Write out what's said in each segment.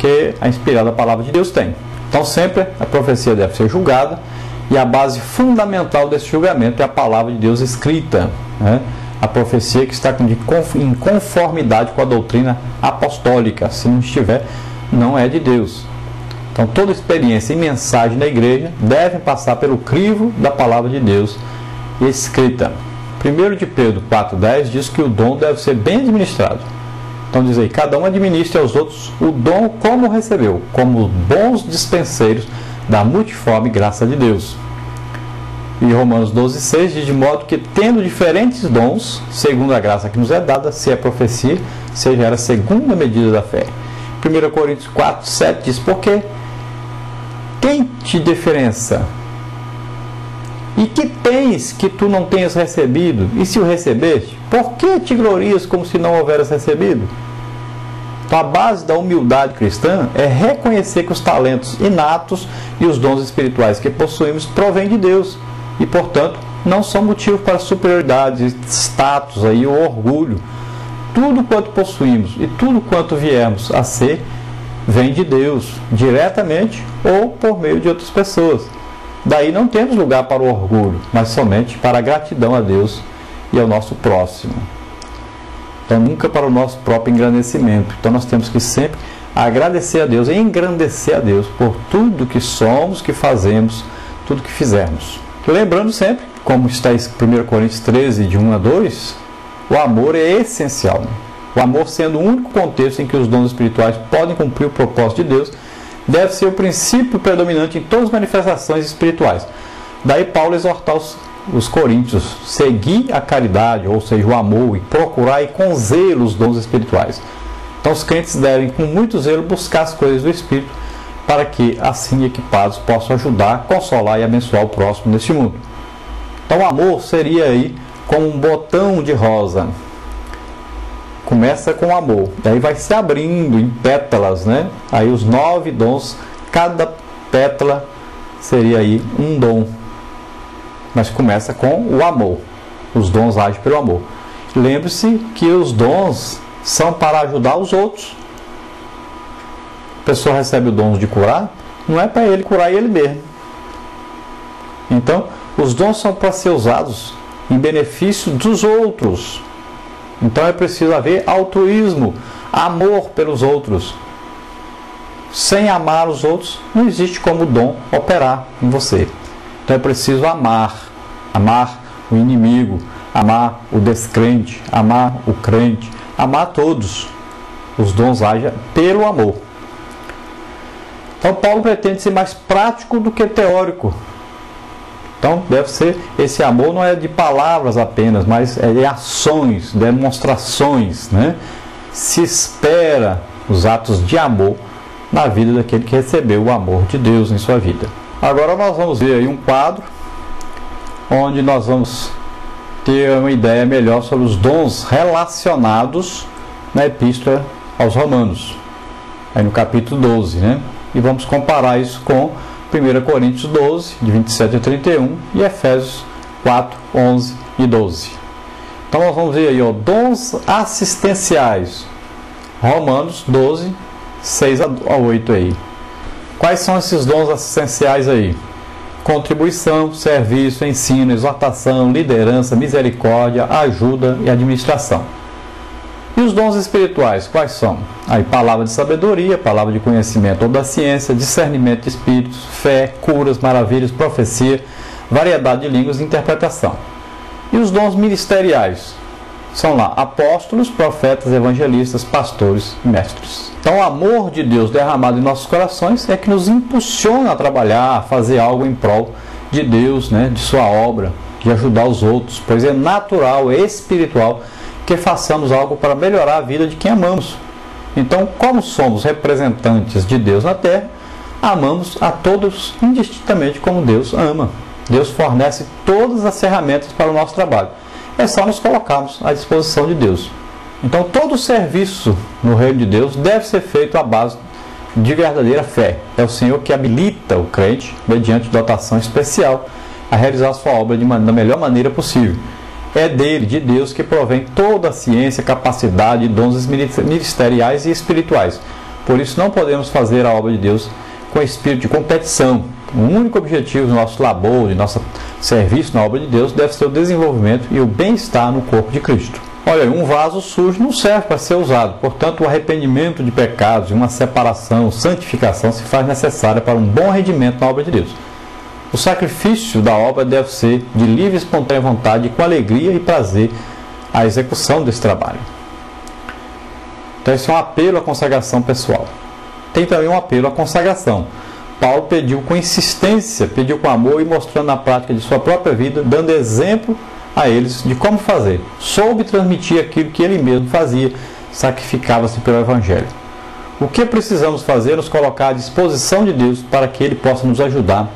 que a inspirada palavra de Deus tem. Então sempre a profecia deve ser julgada, e a base fundamental desse julgamento é a palavra de Deus escrita, né? A profecia que está em conformidade com a doutrina apostólica. Se não estiver, não é de Deus. Então toda experiência e mensagem da igreja devem passar pelo crivo da palavra de Deus escrita. 1 de Pedro 4,10 diz que o dom deve ser bem administrado. Então diz aí, cada um administre aos outros o dom como recebeu, como bons dispenseiros da multiforme graça de Deus. E Romanos 12,6 diz, de modo que, tendo diferentes dons, segundo a graça que nos é dada, se é profecia, seja ela segundo a medida da fé. 1 Coríntios 4,7 diz, porque quem te diferença? E que tens que tu não tenhas recebido? E se o recebeste, por que te glorias como se não houveras recebido? Então a base da humildade cristã é reconhecer que os talentos inatos e os dons espirituais que possuímos provêm de Deus. E, portanto, não são motivo para superioridade, status aí, ou orgulho. Tudo quanto possuímos e tudo quanto viermos a ser, vem de Deus, diretamente ou por meio de outras pessoas. Daí não temos lugar para o orgulho, mas somente para a gratidão a Deus e ao nosso próximo. Então, nunca para o nosso próprio engrandecimento. Então, nós temos que sempre agradecer a Deus e engrandecer a Deus por tudo que somos, que fazemos, tudo que fizermos. Lembrando sempre, como está em 1 Coríntios 13, de 1 a 2, o amor é essencial. O amor sendo o único contexto em que os dons espirituais podem cumprir o propósito de Deus, deve ser o princípio predominante em todas as manifestações espirituais. Daí Paulo exortar os coríntios, seguir a caridade, ou seja, o amor, e procurar com zelo os dons espirituais. Então os crentes devem, com muito zelo, buscar as coisas do Espírito, para que, assim equipados, possam ajudar, consolar e abençoar o próximo neste mundo. Então o amor seria aí como um botão de rosa. Começa com o amor, daí vai se abrindo em pétalas, né? Aí os 9 dons, cada pétala seria aí um dom. Mas começa com o amor. Os dons agem pelo amor. Lembre-se que os dons são para ajudar os outros. A pessoa recebe o dom de curar, não é para ele curar ele mesmo. Então, os dons são para ser usados em benefício dos outros. Então é preciso haver altruísmo, amor pelos outros. Sem amar os outros, não existe como o dom operar em você. Então é preciso amar o inimigo, amar o descrente, amar o crente, amar todos. Os dons agem pelo amor. Então Paulo pretende ser mais prático do que teórico. Então deve ser, esse amor não é de palavras apenas, mas é de ações, demonstrações, né? Se espera os atos de amor na vida daquele que recebeu o amor de Deus em sua vida. Agora nós vamos ver aí um quadro onde nós vamos ter uma ideia melhor sobre os dons relacionados na Epístola aos Romanos, aí no capítulo 12, né? E vamos comparar isso com 1 Coríntios 12, de 27 a 31, e Efésios 4, 11 e 12. Então nós vamos ver aí, ó, dons assistenciais. Romanos 12, 6 a 8 aí. Quais são esses dons assistenciais aí? Contribuição, serviço, ensino, exortação, liderança, misericórdia, ajuda e administração. E os dons espirituais, quais são? Aí, palavra de sabedoria, palavra de conhecimento ou da ciência, discernimento de espíritos, fé, curas, maravilhas, profecia, variedade de línguas e interpretação. E os dons ministeriais? São lá apóstolos, profetas, evangelistas, pastores e mestres. Então o amor de Deus derramado em nossos corações é que nos impulsiona a trabalhar, a fazer algo em prol de Deus, né, de sua obra, de ajudar os outros, pois é natural, é espiritual que façamos algo para melhorar a vida de quem amamos. Então, como somos representantes de Deus na terra, amamos a todos indistintamente como Deus ama. Deus fornece todas as ferramentas para o nosso trabalho. É só nos colocarmos à disposição de Deus. Então, todo serviço no reino de Deus deve ser feito à base de verdadeira fé. É o Senhor que habilita o crente, mediante dotação especial, a realizar a sua obra da melhor maneira possível. É dele, de Deus, que provém toda a ciência, capacidade e dons ministeriais e espirituais. Por isso não podemos fazer a obra de Deus com espírito de competição. O único objetivo do nosso labor, de nosso serviço na obra de Deus, deve ser o desenvolvimento e o bem-estar no corpo de Cristo. Olha, um vaso sujo não serve para ser usado, portanto o arrependimento de pecados e uma separação, santificação se faz necessária para um bom rendimento na obra de Deus. O sacrifício da obra deve ser de livre e espontânea vontade, com alegria e prazer a execução desse trabalho. Então esse é um apelo à consagração pessoal. Tem também um apelo à consagração. Paulo pediu com insistência, pediu com amor e mostrando na prática de sua própria vida, dando exemplo a eles de como fazer. Soube transmitir aquilo que ele mesmo fazia, sacrificava-se pelo Evangelho. O que precisamos fazer é nos colocar à disposição de Deus para que Ele possa nos ajudar.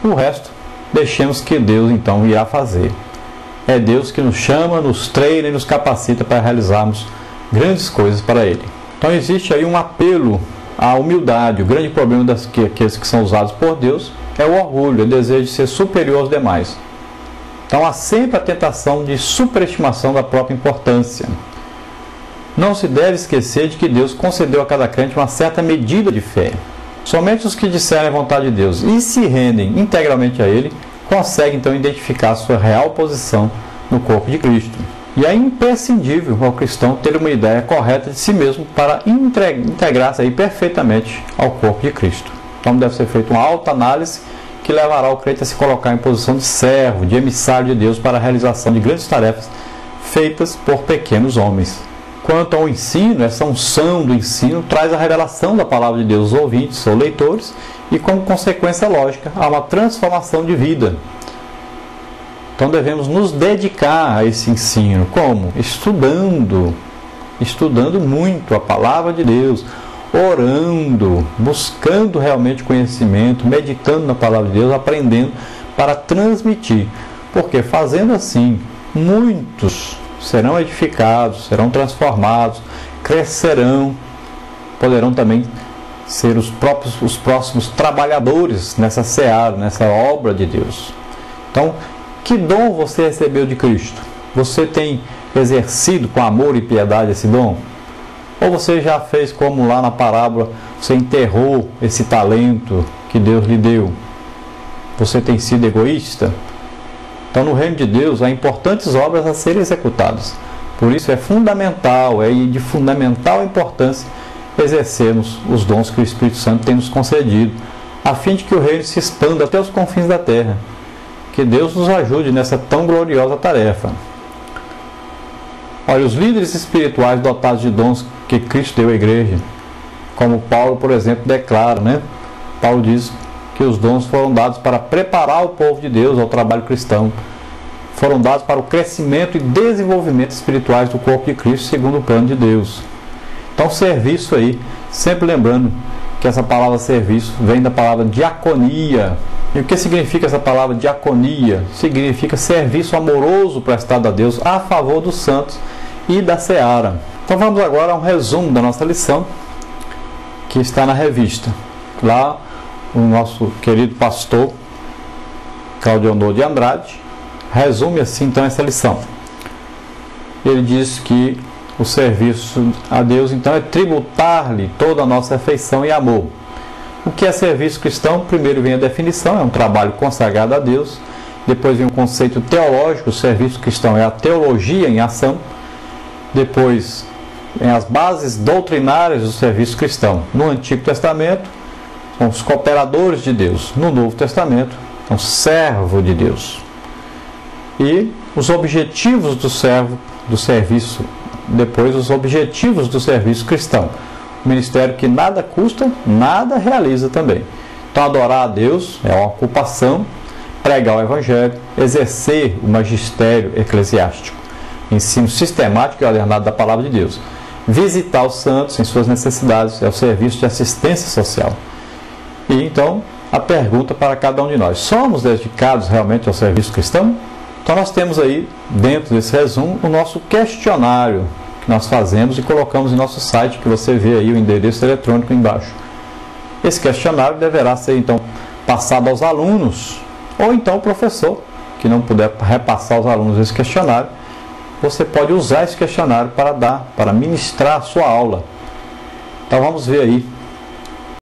O resto, deixemos que Deus então irá fazer. É Deus que nos chama, nos treina e nos capacita para realizarmos grandes coisas para Ele. Então existe aí um apelo à humildade. O grande problema daqueles que são usados por Deus é o orgulho, o desejo de ser superior aos demais. Então há sempre a tentação de superestimação da própria importância. Não se deve esquecer de que Deus concedeu a cada crente uma certa medida de fé. Somente os que disserem a vontade de Deus e se rendem integralmente a Ele, conseguem então identificar a sua real posição no corpo de Cristo. E é imprescindível ao cristão ter uma ideia correta de si mesmo para integrar-se aí perfeitamente ao corpo de Cristo. Então deve ser feita uma autoanálise que levará o crente a se colocar em posição de servo, de emissário de Deus para a realização de grandes tarefas feitas por pequenos homens. Quanto ao ensino, essa unção do ensino traz a revelação da palavra de Deus aos ouvintes ou leitores e, como consequência lógica, há uma transformação de vida. Então devemos nos dedicar a esse ensino. Como? Estudando muito a palavra de Deus, orando, buscando realmente conhecimento, meditando na palavra de Deus, aprendendo para transmitir. Porque fazendo assim, muitos serão edificados, serão transformados, crescerão, poderão também ser os próximos trabalhadores nessa seara, nessa obra de Deus. Então, que dom você recebeu de Cristo? Você tem exercido com amor e piedade esse dom? Ou você já fez como lá na parábola, você enterrou esse talento que Deus lhe deu? Você tem sido egoísta? Então, no reino de Deus, há importantes obras a serem executadas. Por isso é fundamental, é de fundamental importância exercermos os dons que o Espírito Santo tem nos concedido, a fim de que o reino se expanda até os confins da terra. Que Deus nos ajude nessa tão gloriosa tarefa. Olha, os líderes espirituais dotados de dons que Cristo deu à igreja, como Paulo, por exemplo, declara, né? Paulo diz que os dons foram dados para preparar o povo de Deus ao trabalho cristão. Foram dados para o crescimento e desenvolvimento espirituais do corpo de Cristo, segundo o plano de Deus. Então, serviço aí, sempre lembrando que essa palavra serviço vem da palavra diaconia. E o que significa essa palavra diaconia? Significa serviço amoroso prestado a Deus a favor dos santos e da seara. Então vamos agora a um resumo da nossa lição, que está na revista. Lá o nosso querido pastor Claudionor de Andrade resume assim então essa lição. Ele diz que o serviço a Deus então é tributar-lhe toda a nossa afeição e amor. O que é serviço cristão? Primeiro vem a definição, é um trabalho consagrado a Deus. Depois vem o conceito teológico, o serviço cristão é a teologia em ação. Depois vem as bases doutrinárias do serviço cristão. No Antigo Testamento, são os cooperadores de Deus. No Novo Testamento, são servo de Deus. E os objetivos do serviço, depois os objetivos do serviço cristão. O ministério que nada custa, nada realiza também. Então, adorar a Deus é uma ocupação, pregar o Evangelho, exercer o magistério eclesiástico, ensino sistemático e ordenado da palavra de Deus. Visitar os santos em suas necessidades é o serviço de assistência social. E então, a pergunta para cada um de nós: somos dedicados realmente ao serviço cristão? Então, nós temos aí, dentro desse resumo, o nosso questionário que nós fazemos e colocamos em nosso site, que você vê aí o endereço eletrônico embaixo. Esse questionário deverá ser então passado aos alunos, ou então o professor, que não puder repassar aos alunos esse questionário, você pode usar esse questionário para ministrar a sua aula. Então vamos ver aí